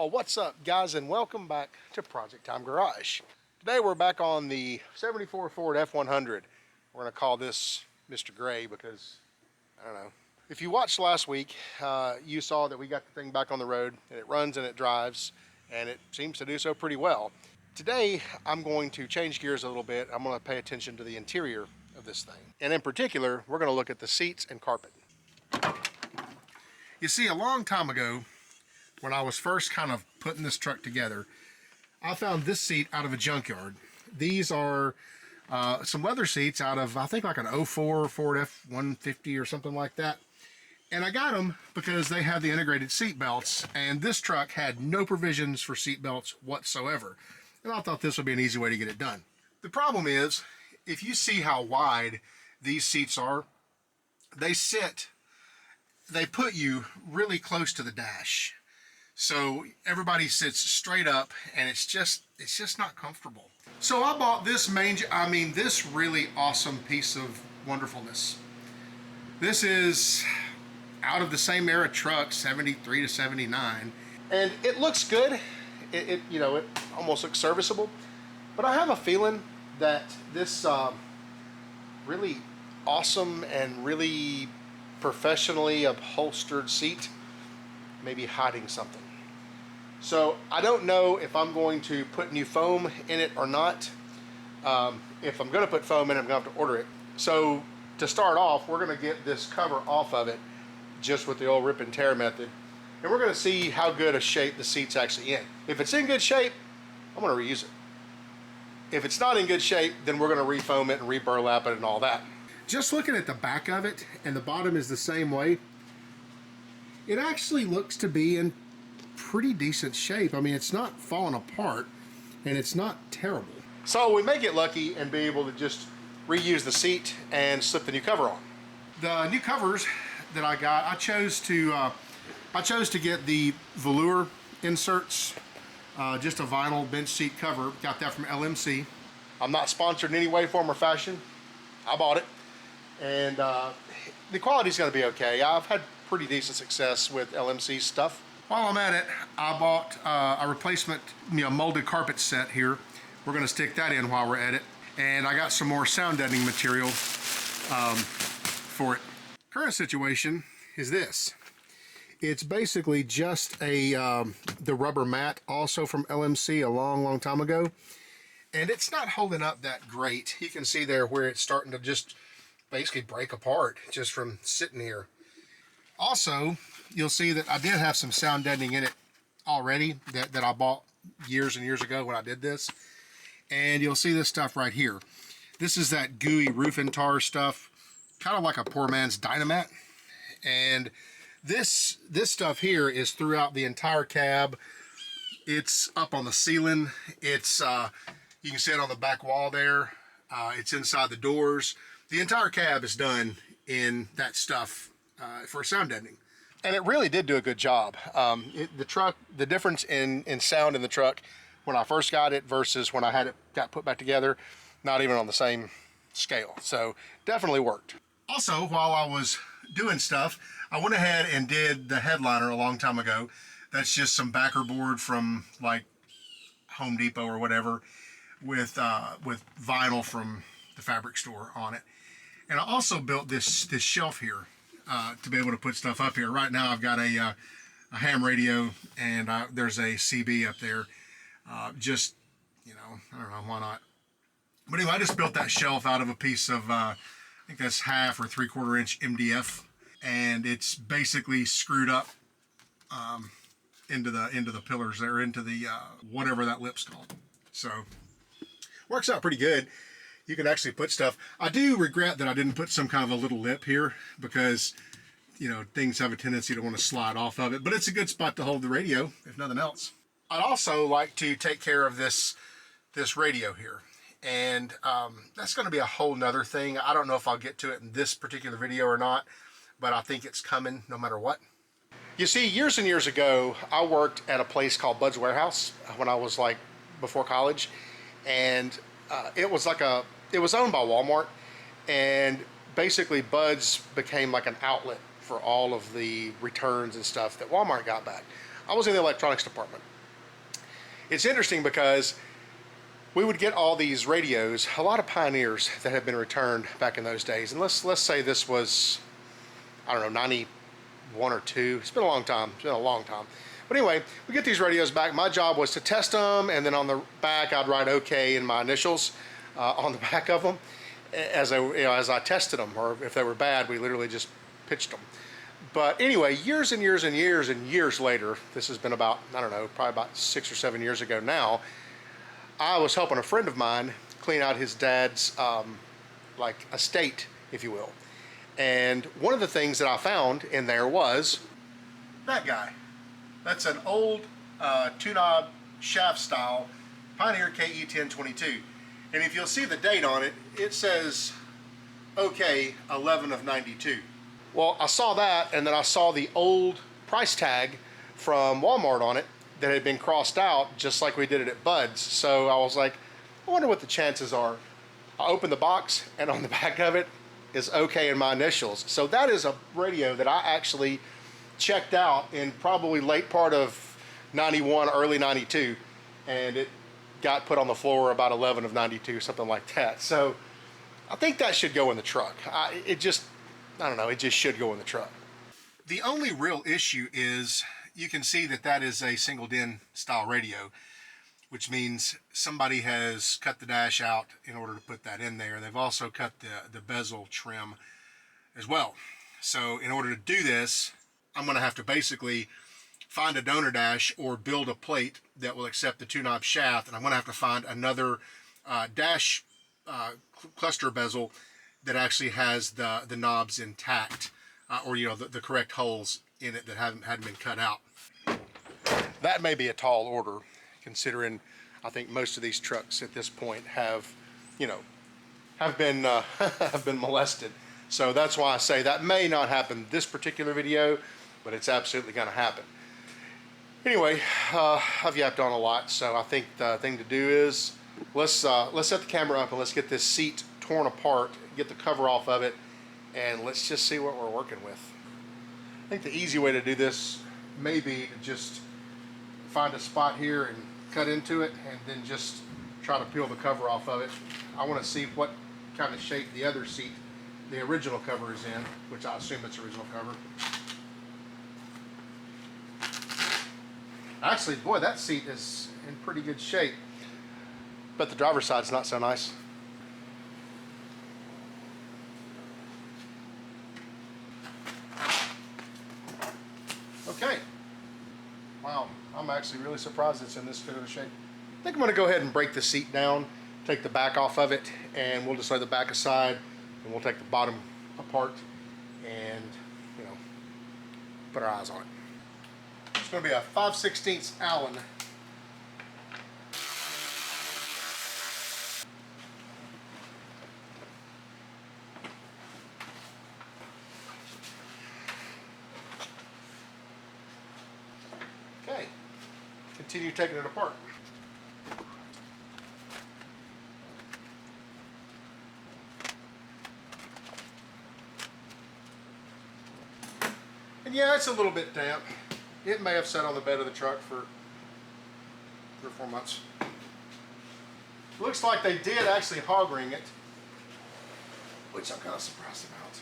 Well, what's up, guys, and welcome back to Project Time Garage. Today we're back on the 74 Ford F100. We're going to call this Mr. Gray because, I don't know. If you watched last week, you saw that we got the thing back on the road, and it runs and it drives, and it seems to do so pretty well. Today, I'm going to change gears a little bit. I'm going to pay attention to the interior of this thing. And in particular, we're going to look at the seats and carpet. You see, a long time ago, when I was first kind of putting this truck together, I found this seat out of a junkyard. These are some leather seats out of, I think, like an 04 Ford F150 or something like that. And I got them because they have the integrated seat belts, and this truck had no provisions for seat belts whatsoever. And I thought this would be an easy way to get it done. The problem is, if you see how wide these seats are, they put you really close to the dash. So everybody sits straight up, and it's just not comfortable. So I bought this this really awesome piece of wonderfulness. This is out of the same era truck, 73 to 79, and it looks good. It almost looks serviceable, but I have a feeling that this really awesome and really professionally upholstered seat may be hiding something. So I don't know if I'm going to put new foam in it or not. If I'm going to put foam in it, I'm going to have to order it. So to start off, we're going to get this cover off of it just with the old rip and tear method. And we're going to see how good a shape the seat's actually in. If it's in good shape, I'm going to reuse it. If it's not in good shape, then we're going to re-foam it and re-burlap it and all that. Just looking at the back of it, and the bottom is the same way, it actually looks to be in pretty decent shape. I mean, it's not falling apart, and it's not terrible. So we may get lucky and be able to just reuse the seat and slip the new cover on. The new covers that I got, I chose to get the velour inserts, just a vinyl bench seat cover. Got that from LMC. I'm not sponsored in any way, form, or fashion. I bought it, and the quality's going to be okay. I've had pretty decent success with LMC stuff. While I'm at it, I bought a replacement molded carpet set here. We're going to stick that in while we're at it. And I got some more sound deadening material for it. Current situation is this. It's basically just the rubber mat, also from LMC a long time ago. And it's not holding up that great. You can see there where it's starting to just basically break apart just from sitting here. Also, you'll see that I did have some sound deadening in it already that I bought years and years ago when I did this. And you'll see this stuff right here. This is that gooey roof and tar stuff, kind of like a poor man's Dynamat. And this stuff here is throughout the entire cab. It's up on the ceiling. It's you can see it on the back wall there. It's inside the doors. The entire cab is done in that stuff for sound deadening. And it really did do a good job. The difference in sound in the truck when I first got it versus when I had it got put back together, not even on the same scale. So definitely worked. Also, while I was doing stuff, I went ahead and did the headliner a long time ago. That's just some backer board from like Home Depot or whatever with vinyl from the fabric store on it. And I also built this shelf here to be able to put stuff up here. Right now I've got a ham radio, and there's a CB up there. I don't know, why not? But anyway, I just built that shelf out of a piece of, I think that's 1/2 or 3/4 inch MDF. And it's basically screwed up into the pillars there, into the whatever that lip's called. So works out pretty good. You can actually put stuff. I do regret that I didn't put some kind of a little lip here because things have a tendency to want to slide off of it, but it's a good spot to hold the radio if nothing else. I'd also like to take care of this radio here, and that's going to be a whole nother thing. I don't know if I'll get to it in this particular video or not, but I think it's coming no matter what. You see, years and years ago, I worked at a place called Bud's Warehouse when I was like before college, and it was owned by Walmart, and basically Bud's became like an outlet for all of the returns and stuff that Walmart got back. I was in the electronics department. It's interesting because we would get all these radios, a lot of Pioneers that had been returned back in those days. And let's say this was, I don't know, 91 or 2. It's been a long time. It's been a long time. But anyway, we get these radios back. My job was to test them, and then on the back I'd write OK in my initials on the back of them as I tested them, or if they were bad, we literally just pitched them. But anyway, years and years and years and years later, this has been about, I don't know, probably about 6 or 7 years ago now, I was helping a friend of mine clean out his dad's like estate, if you will. And one of the things that I found in there was that guy. That's an old two-knob shaft style Pioneer KE1022. And if you'll see the date on it, it says OK 11 of 92. Well, I saw that, and then I saw the old price tag from Walmart on it that had been crossed out just like we did it at Bud's. So I was like, I wonder what the chances are. I opened the box, and on the back of it is OK in my initials. So that is a radio that I actually checked out in probably late part of 91, early 92, and it got put on the floor about 11 of 92, something like that. So I think that should go in the truck. I don't know, it just should go in the truck. The only real issue is you can see that that is a single DIN style radio, which means somebody has cut the dash out in order to put that in there. They've also cut the bezel trim as well. So in order to do this, I'm going to have to basically find a donor dash or build a plate that will accept the two-knob shaft, and I'm going to have to find another dash cluster bezel that actually has the knobs intact, or the correct holes in it that hadn't been cut out. That may be a tall order, considering I think most of these trucks at this point have been have been molested. So that's why I say that may not happen this particular video, but it's absolutely going to happen. Anyway, I've yapped on a lot, so I think the thing to do is let's set the camera up and let's get this seat torn apart, get the cover off of it, and let's just see what we're working with. I think the easy way to do this may be to just find a spot here and cut into it, and then just try to peel the cover off of it. I want to see what kind of shape the other seat, the original cover, is in, which I assume it's original cover. Actually, boy, that seat is in pretty good shape, but the driver's side's not so nice. Okay. Wow, I'm actually really surprised it's in this good of a shape. I think I'm going to go ahead and break the seat down, take the back off of it, and we'll just lay the back aside, and we'll take the bottom apart and, put our eyes on it. It's going to be a 5/16 Allen. Okay, continue taking it apart. And yeah, it's a little bit damp. It may have sat on the bed of the truck for 3 or 4 months. Looks like they did actually hog ring it, which I'm kind of surprised about.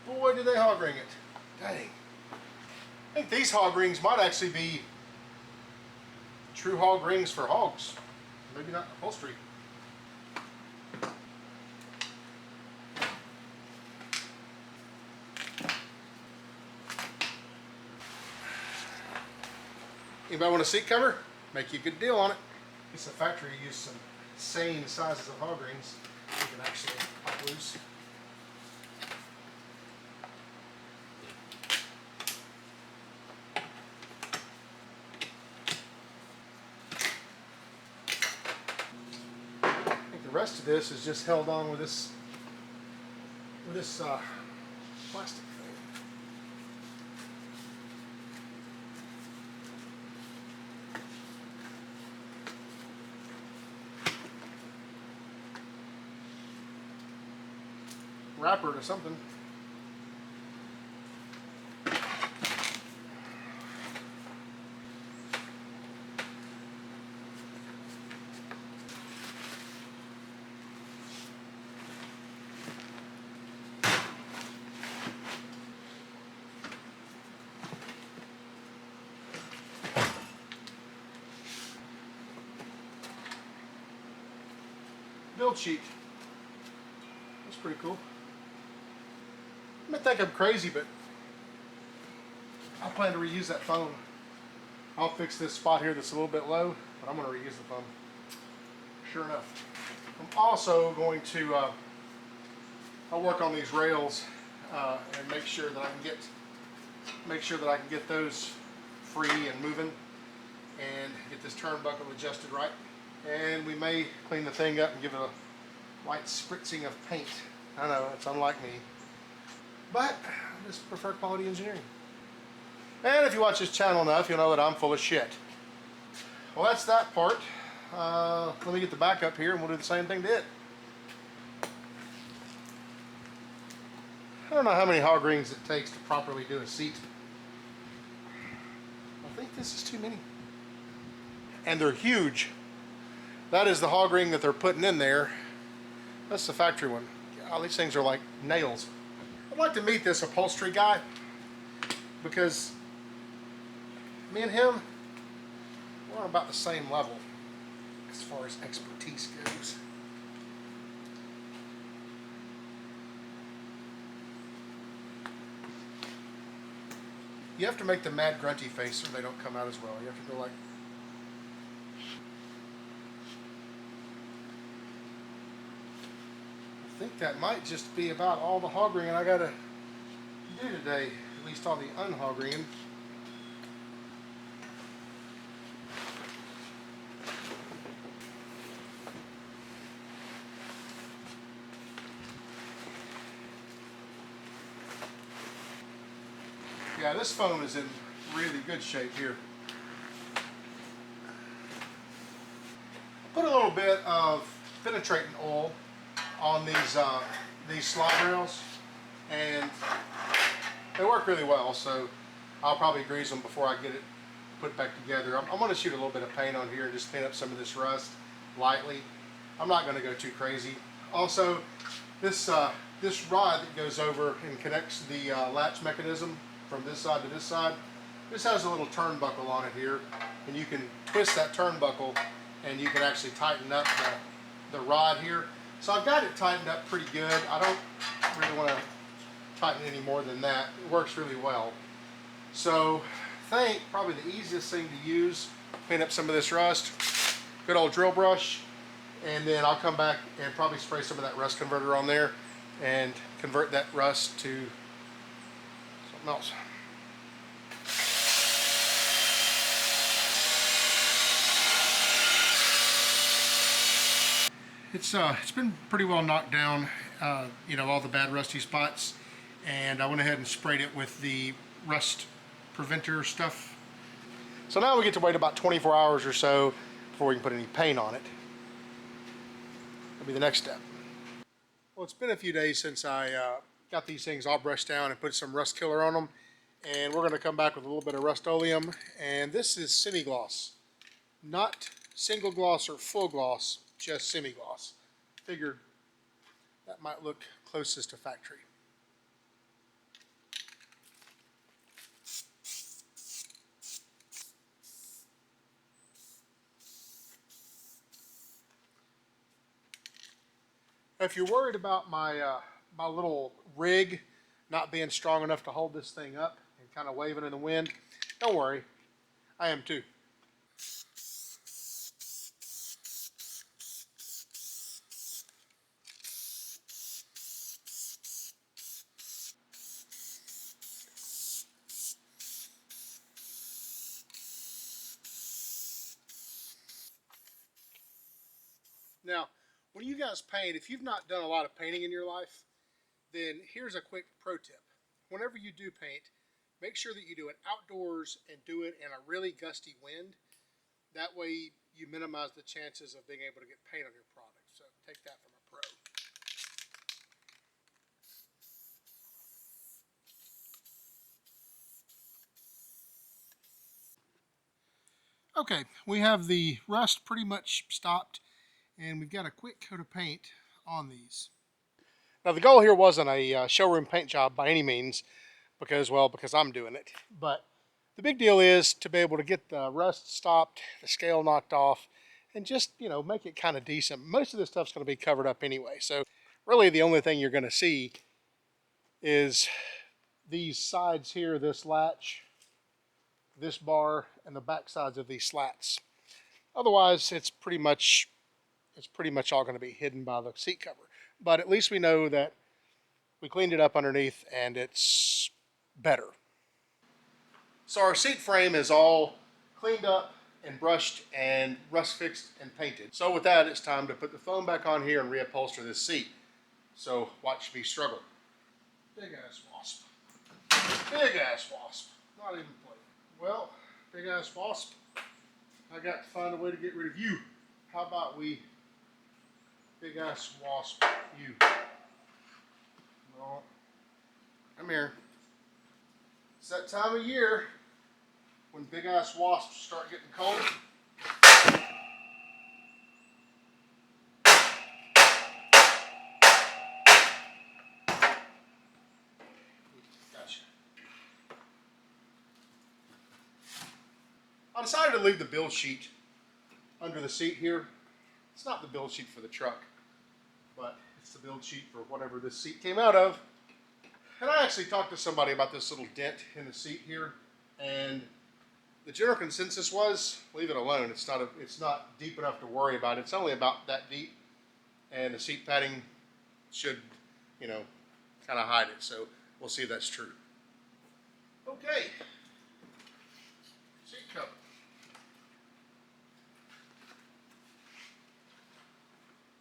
And boy, did they hog ring it. Dang. I think these hog rings might actually be true hog rings for hogs. Maybe not upholstery. Anybody want a seat cover? Make you a good deal on it. It's the factory used some sane sizes of hog rings you can actually pop loose. I think the rest of this is just held on with this plastic. Wrapper or something. build sheet. That's pretty cool. You may think I'm crazy, but I plan to reuse that foam. I'll fix this spot here that's a little bit low, but I'm going to reuse the foam. Sure enough. I'm also going to I'll work on these rails and make sure that I can get those free and moving, and get this turnbuckle adjusted right. And we may clean the thing up and give it a light spritzing of paint. I know it's unlike me, but I just prefer quality engineering. And if you watch this channel enough, you'll know that I'm full of shit. Well, that's that part. Let me get the back up here and we'll do the same thing to it. I don't know how many hog rings it takes to properly do a seat. I think this is too many. And they're huge. That is the hog ring that they're putting in there. That's the factory one. God, these things are like nails. I'd like to meet this upholstery guy because me and him, we're on about the same level as far as expertise goes. You have to make the mad grunty face or they don't come out as well. You have to go like... I think that might just be about all the hog ringing I gotta do today. At least all the unhog ringing. Yeah, this foam is in really good shape here. Put a little bit of penetrating oil on these slide rails, and they work really well, so I'll probably grease them before I get it put back together. I'm going to shoot a little bit of paint on here and just paint up some of this rust lightly. I'm not going to go too crazy. Also, this rod that goes over and connects the latch mechanism from this side to this side, this has a little turnbuckle on it here, and you can twist that turnbuckle and you can actually tighten up the rod here. So I've got it tightened up pretty good. I don't really want to tighten any more than that. It works really well. So I think probably the easiest thing to use, clean up some of this rust, good old drill brush, and then I'll come back and probably spray some of that rust converter on there and convert that rust to something else. It's been pretty well knocked down, you know, all the bad rusty spots, and I went ahead and sprayed it with the rust preventer stuff. So now we get to wait about 24 hours or so before we can put any paint on it. That'll be the next step. Well, it's been a few days since I got these things all brushed down and put some rust killer on them, and we're going to come back with a little bit of Rust-Oleum, and this is semi-gloss, not single gloss or full gloss, just semi-gloss. Figured that might look closest to factory. If you're worried about my my little rig not being strong enough to hold this thing up and kind of waving in the wind, don't worry, I am too. Now, when you guys paint, if you've not done a lot of painting in your life, then here's a quick pro tip. Whenever you do paint, make sure that you do it outdoors and do it in a really gusty wind. That way you minimize the chances of being able to get paint on your product. So take that from a pro. Okay, we have the rust pretty much stopped, and we've got a quick coat of paint on these. Now the goal here wasn't a showroom paint job by any means, because I'm doing it. But the big deal is to be able to get the rust stopped, the scale knocked off, and just, you know, make it kind of decent. Most of this stuff's going to be covered up anyway, so really the only thing you're going to see is these sides here, this latch, this bar, and the back sides of these slats. Otherwise, it's pretty much all going to be hidden by the seat cover. But at least we know that we cleaned it up underneath and it's better. So our seat frame is all cleaned up and brushed and rust fixed and painted. So with that, it's time to put the foam back on here and reupholster this seat. So watch me struggle. Big ass wasp. Big ass wasp. Not even playing. Well, big ass wasp, I got to find a way to get rid of you. How about we big ass wasp you? No. Come here. It's that time of year when big ass wasps start getting cold. Gotcha. I decided to leave the build sheet under the seat here. It's not the build sheet for the truck, but it's the build sheet for whatever this seat came out of. And I actually talked to somebody about this little dent in the seat here, and the general consensus was leave it alone. It's not deep enough to worry about. It's only about that deep, and the seat padding should, you know, kind of hide it. So we'll see if that's true. Okay, seat cover.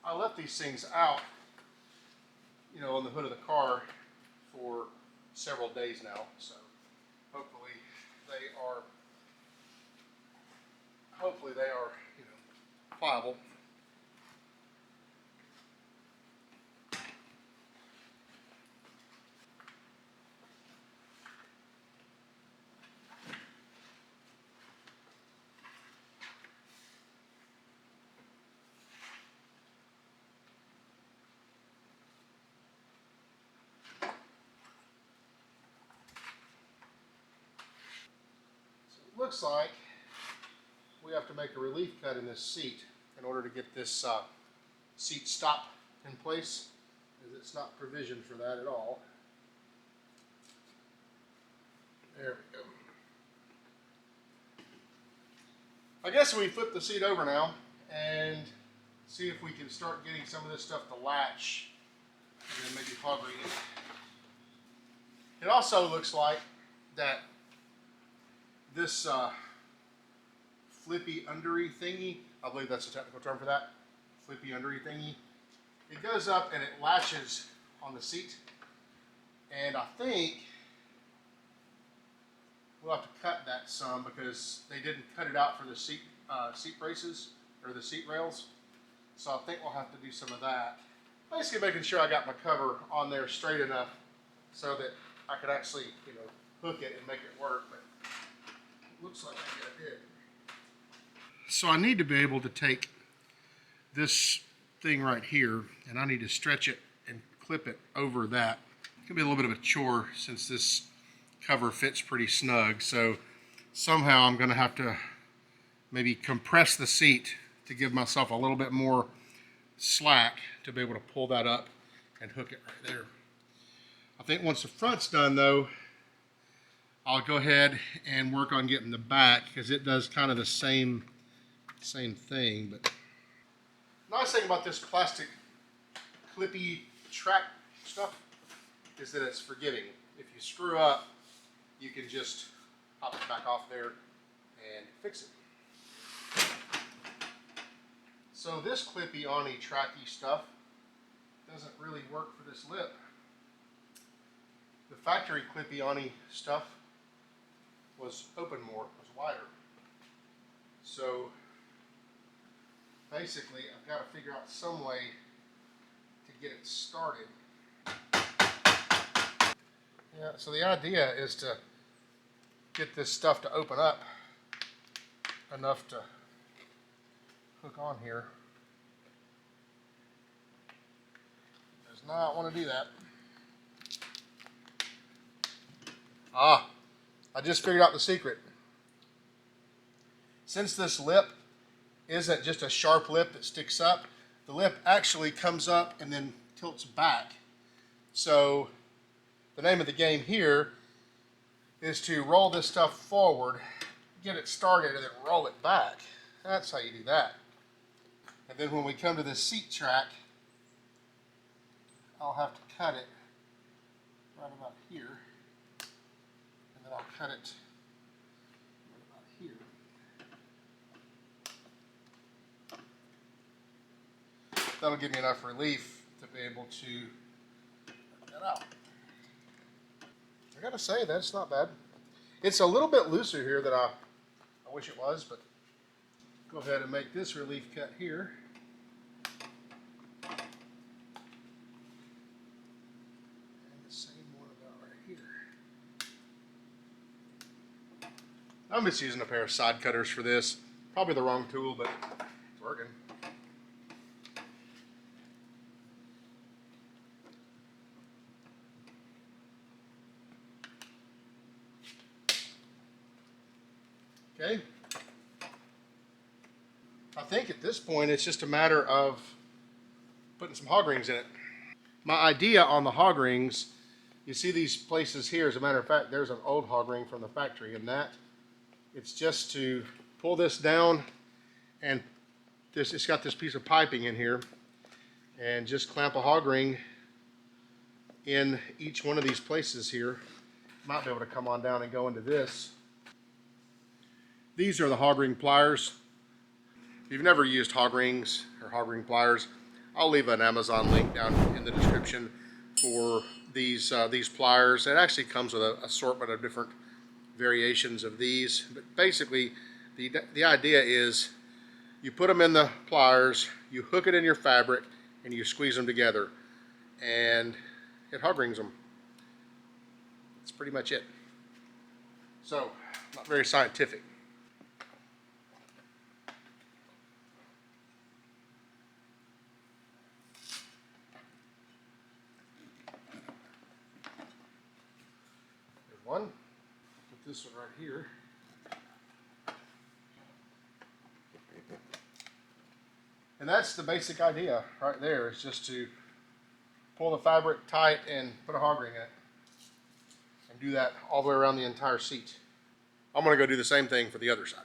I left these things out, you know, on the hood of the car for several days now, so hopefully they are, you know, pliable. Looks like we have to make a relief cut in this seat in order to get this seat stop in place, as it's not provisioned for that at all. There we go. I guess we flip the seat over now and see if we can start getting some of this stuff to latch and then maybe hog read it. It also looks like that this flippy undery thingy, I believe that's a technical term for that, flippy undery thingy, it goes up and it latches on the seat, and I think we'll have to cut that some because they didn't cut it out for the seat braces or the seat rails, so I think we'll have to do some of that. Basically making sure I got my cover on there straight enough so that I could actually, you know, hook it and make it work, but looks like I did. So I need to be able to take this thing right here and I need to stretch it and clip it over that. It's gonna be a little bit of a chore since this cover fits pretty snug, so somehow I'm gonna have to maybe compress the seat to give myself a little bit more slack to be able to pull that up and hook it right there. I think once the front's done though, I'll go ahead and work on getting the back because it does kind of the same thing. But nice thing about this plastic clippy track stuff is that it's forgiving. If you screw up, you can just pop it back off there and fix it. So this clippy Ani tracky stuff doesn't really work for this lip. The factory clippy Ani stuff was open more, was wider. So basically I've got to figure out some way to get it started. Yeah, so the idea is to get this stuff to open up enough to hook on here. Does not want to do that. I just figured out the secret. Since this lip isn't just a sharp lip that sticks up. The lip actually comes up and then tilts back. So the name of the game here is to roll this stuff forward, get it started, and then roll it back. That's how you do that. And then when we come to this seat track, I'll have to cut it right about here. And then I'll cut it right about here. That'll give me enough relief to be able to work that out. I gotta say, that's not bad. It's a little bit looser here than I wish it was, but go ahead and make this relief cut here. And the same one about right here. I'm just using a pair of side cutters for this. Probably the wrong tool, but it's working. Okay. I think at this point it's just a matter of putting some hog rings in it. My idea on the hog rings, you see these places here, as a matter of fact, there's an old hog ring from the factory, and that it's just to pull this down, and it's got this piece of piping in here, and just clamp a hog ring in each one of these places here. Might be able to come on down and go into this. These are the hog ring pliers. If you've never used hog rings or hog ring pliers, I'll leave an Amazon link down in the description for these pliers. It actually comes with an assortment of different variations of these. But basically, the idea is you put them in the pliers, you hook it in your fabric, and you squeeze them together, and it hog rings them. That's pretty much it. So, not very scientific. One. Put this one right here. And that's the basic idea right there, is just to pull the fabric tight and put a hog ring in it. And do that all the way around the entire seat. I'm going to go do the same thing for the other side.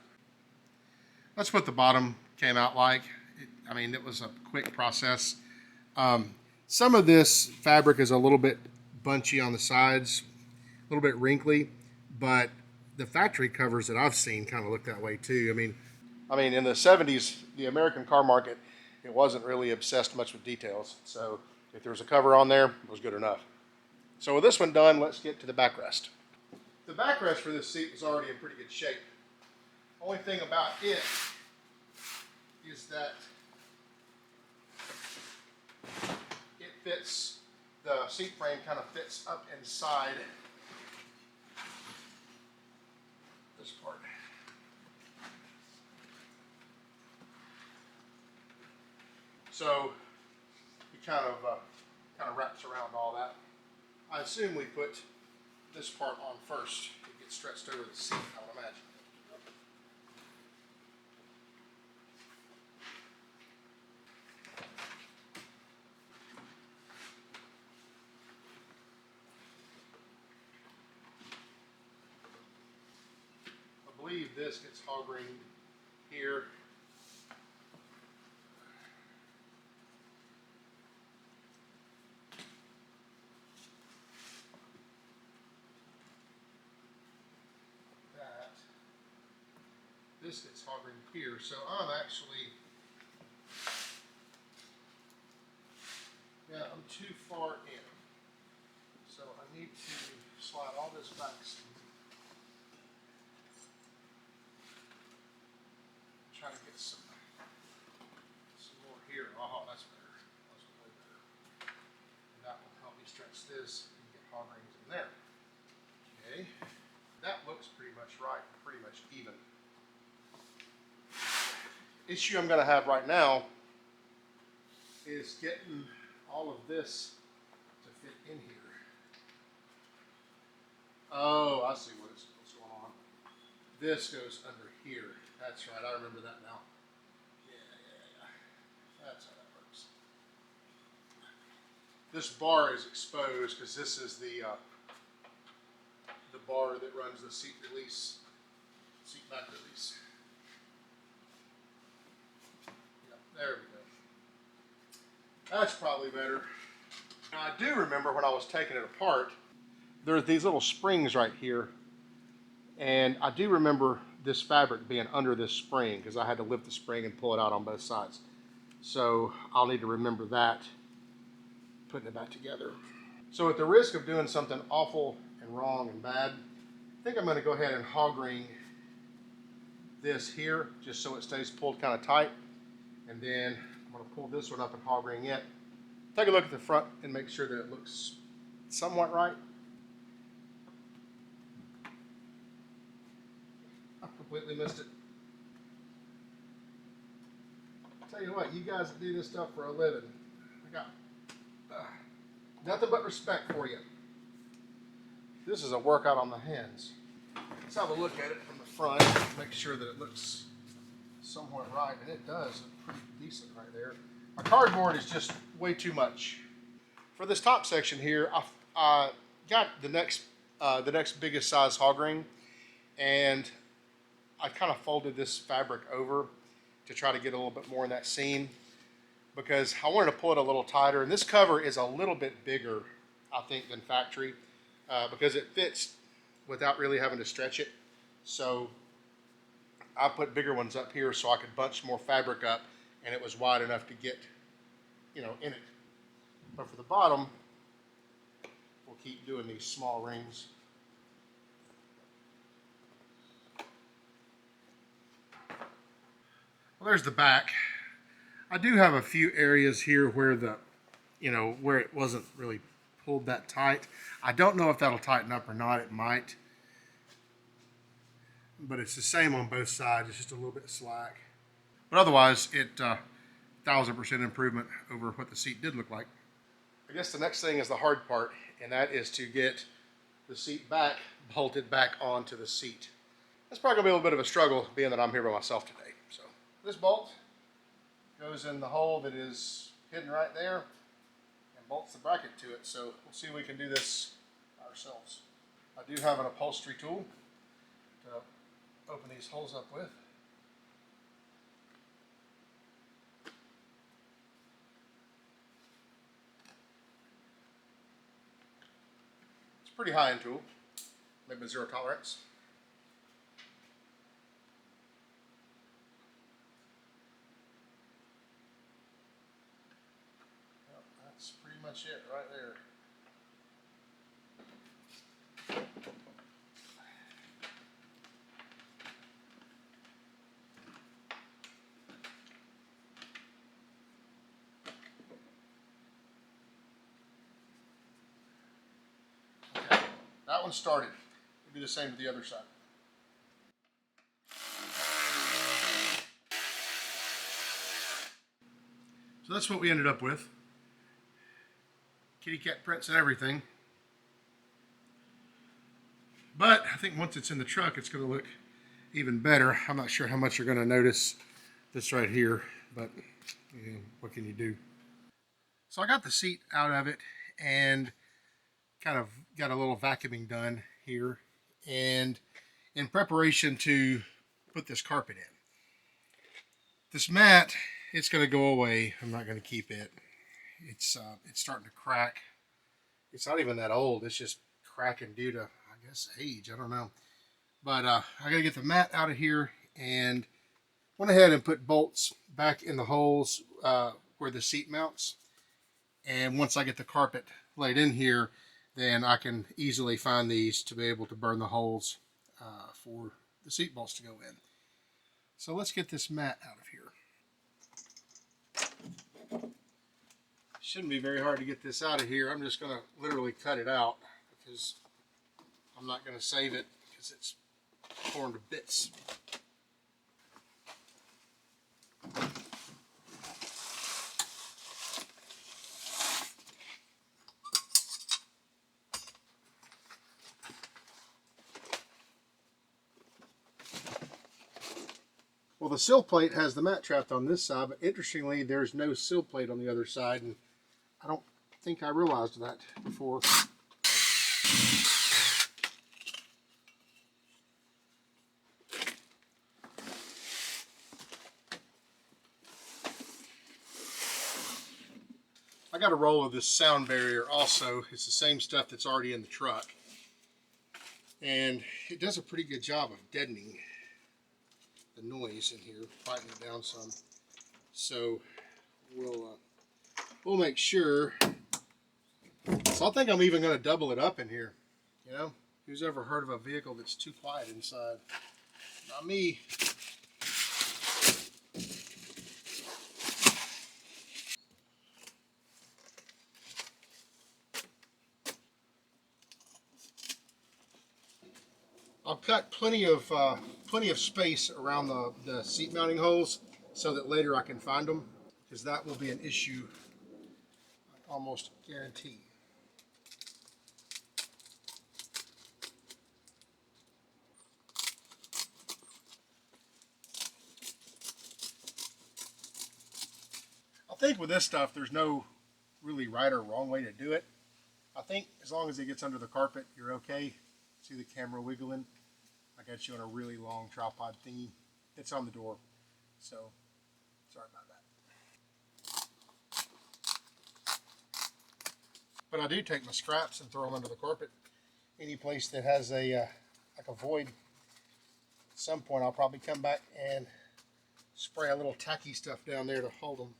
That's what the bottom came out like. It was a quick process. Some of this fabric is a little bit bunchy on the sides, a little bit wrinkly, but the factory covers that I've seen kind of look that way too. I mean, in the 70s, the American car market, it wasn't really obsessed much with details. So if there was a cover on there, it was good enough. So with this one done, let's get to the backrest. The backrest for this seat was already in pretty good shape. Only thing about it is that it fits, the seat frame kind of fits up inside this part. So it kind of wraps around all that. I assume we put this part on first. It gets stretched over the seat, I would imagine. I believe this gets hog ringed here. This gets hog ringed here, so I'm too far in. So I need to slide all this back some. Try to get some more here. Oh, that's better. That's way better. And that will help me stretch this and get hog rings in there. Okay. That looks pretty much right, pretty much even. Issue I'm going to have right now is getting all of this to fit in here. Oh, I see what's going on. This goes under here. That's right, I remember that now. That's how that works. This bar is exposed because this is the bar that runs the seat release, seat back release. Yeah, there we go. That's probably better. Now I do remember when I was taking it apart, there's these little springs right here, and I do remember this fabric being under this spring because I had to lift the spring and pull it out on both sides. So I'll need to remember that, putting it back together. So at the risk of doing something awful and wrong and bad, I think I'm going to go ahead and hog ring this here just so it stays pulled kind of tight. And then I'm going to pull this one up and hog ring it. Take a look at the front and make sure that it looks somewhat right. I completely missed it. I'll tell you what, you guys that do this stuff for a living, I got nothing but respect for you. This is a workout on the hands. Let's have a look at it from the front, make sure that it looks somewhat right, and it does look pretty decent right there. My cardboard is just way too much. For this top section here, I got the next biggest size hog ring, and I kind of folded this fabric over to try to get a little bit more in that seam because I wanted to pull it a little tighter. And this cover is a little bit bigger, I think, than factory because it fits without really having to stretch it. So I put bigger ones up here so I could bunch more fabric up, and it was wide enough to get, in it. But for the bottom, we'll keep doing these small rings. Well, there's the back. I do have a few areas here where where it wasn't really pulled that tight. I don't know if that'll tighten up or not. It might. But it's the same on both sides. It's just a little bit slack. But otherwise, it 1000% improvement over what the seat did look like. I guess the next thing is the hard part, and that is to get the seat back bolted back onto the seat. That's probably going to be a little bit of a struggle, being that I'm here by myself today. So this bolt goes in the hole that is hidden right there and bolts the bracket to it. So we'll see if we can do this ourselves. I do have an upholstery tool to open these holes up with. It's a pretty high-end tool, made with zero tolerance. Yep, that's pretty much it right there. That one started. We'll do the same to the other side. So that's what we ended up with. Kitty cat prints and everything. But I think once it's in the truck, it's going to look even better. I'm not sure how much you're going to notice this right here, but what can you do? So I got the seat out of it and kind of got a little vacuuming done here, and in preparation to put this carpet in. This mat, it's going to go away. I'm not going to keep it. It's starting to crack. It's not even that old. It's just cracking due to, I guess, age. I don't know. But I got to get the mat out of here, and went ahead and put bolts back in the holes where the seat mounts. And once I get the carpet laid in here, then I can easily find these to be able to burn the holes for the seat bolts to go in. So let's get this mat out of here. Shouldn't be very hard to get this out of here. I'm just going to literally cut it out because I'm not going to save it because it's torn to bits. Well, the sill plate has the mat trapped on this side, but interestingly, there's no sill plate on the other side, and I don't think I realized that before. I got a roll of this sound barrier also. It's the same stuff that's already in the truck. And it does a pretty good job of deadening the noise in here, fighting it down some. So we'll make sure. So I think I'm even going to double it up in here. You know, who's ever heard of a vehicle that's too quiet inside? Not me. I've cut plenty of space around the seat mounting holes so that later I can find them, because that will be an issue, I almost guarantee. I think with this stuff, there's no really right or wrong way to do it. I think as long as it gets under the carpet, you're okay. See the camera wiggling? I got you on a really long tripod thingy. It's on the door, so sorry about that. But I do take my scraps and throw them under the carpet. Any place that has a like a void, at some point I'll probably come back and spray a little tacky stuff down there to hold them.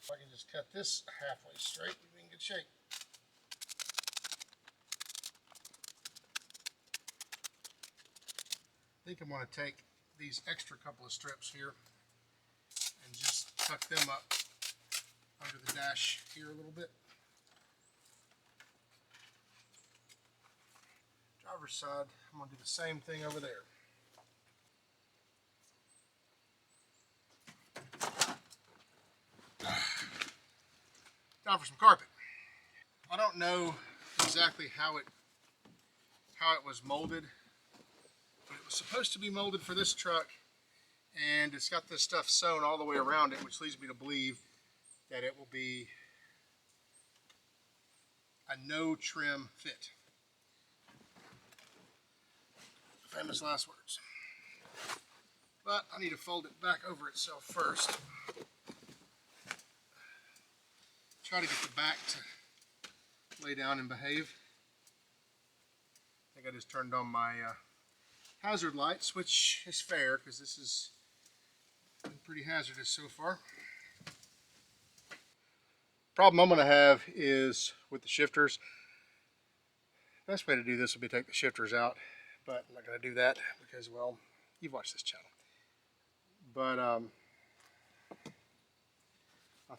If I can just cut this halfway straight, we'll be in good shape. I think I'm going to take these extra couple of strips here and just tuck them up under the dash here a little bit. Driver's side, I'm going to do the same thing over there. Time for some carpet. I don't know exactly how it was molded, but it was supposed to be molded for this truck, and it's got this stuff sewn all the way around it, which leads me to believe that it will be a no trim fit. Famous last words. But I need to fold it back over itself first. Try to get the back to lay down and behave. I think I just turned on my hazard lights, which is fair because this has been pretty hazardous so far. Problem I'm going to have is with the shifters. Best way to do this would be to take the shifters out, but I'm not going to do that because, well, you've watched this channel. But I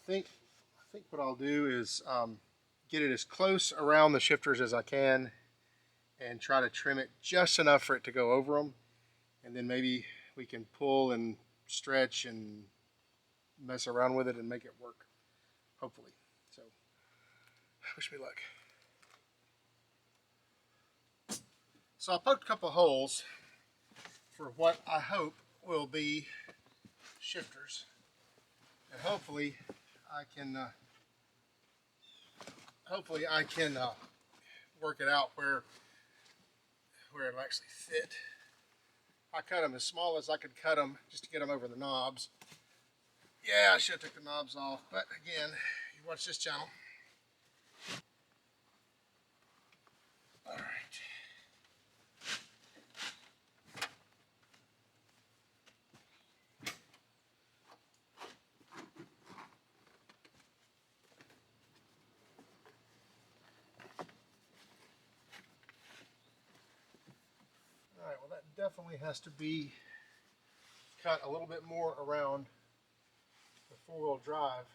think what I'll do is get it as close around the shifters as I can and try to trim it just enough for it to go over them, and then maybe we can pull and stretch and mess around with it and make it work, hopefully. So wish me luck. So I poked a couple of holes for what I hope will be shifters, and hopefully I can work it out where it'll actually fit. I cut them as small as I could cut them just to get them over the knobs. Yeah, I should have took the knobs off, but again, you watch this channel. All right. All right, well that definitely has to be cut a little bit more around the four-wheel drive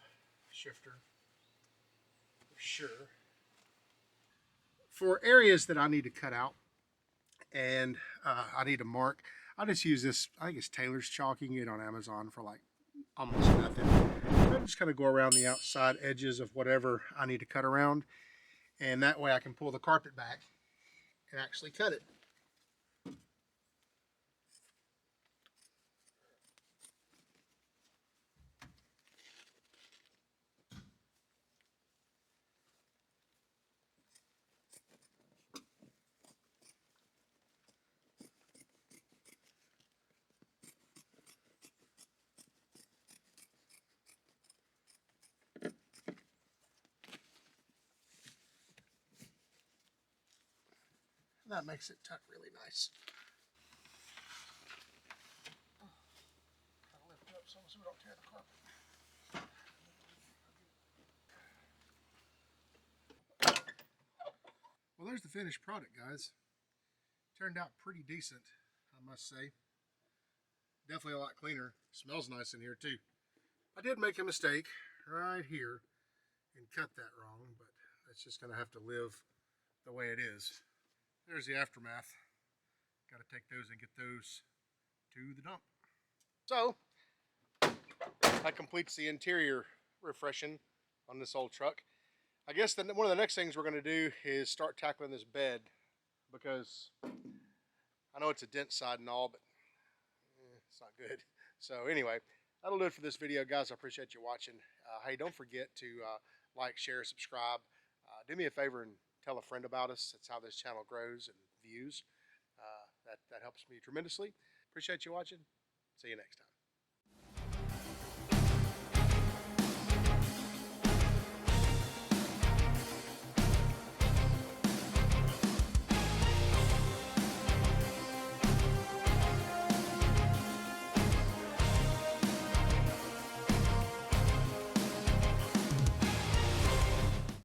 shifter for sure. For areas that I need to cut out and I need to mark, I just use this, I think it's Taylor's chalk. You can get it on Amazon for like almost nothing. I just kind of go around the outside edges of whatever I need to cut around, and that way I can pull the carpet back and actually cut it. And that makes it tuck really nice. Gotta lift it up so we don't tear the carpet. Well, there's the finished product, guys. Turned out pretty decent, I must say. Definitely a lot cleaner. Smells nice in here too. I did make a mistake right here and cut that wrong, but that's just gonna have to live the way it is. There's the aftermath. Got to take those and get those to the dump. So that completes the interior refreshing on this old truck. I guess one of the next things we're going to do is start tackling this bed, because I know it's a Dentside and all, but it's not good. So anyway, that'll do it for this video, guys. I appreciate you watching. Hey, don't forget to like, share, subscribe. Do me a favor and tell a friend about us. That's how this channel grows and views. That helps me tremendously. Appreciate you watching. See you next time.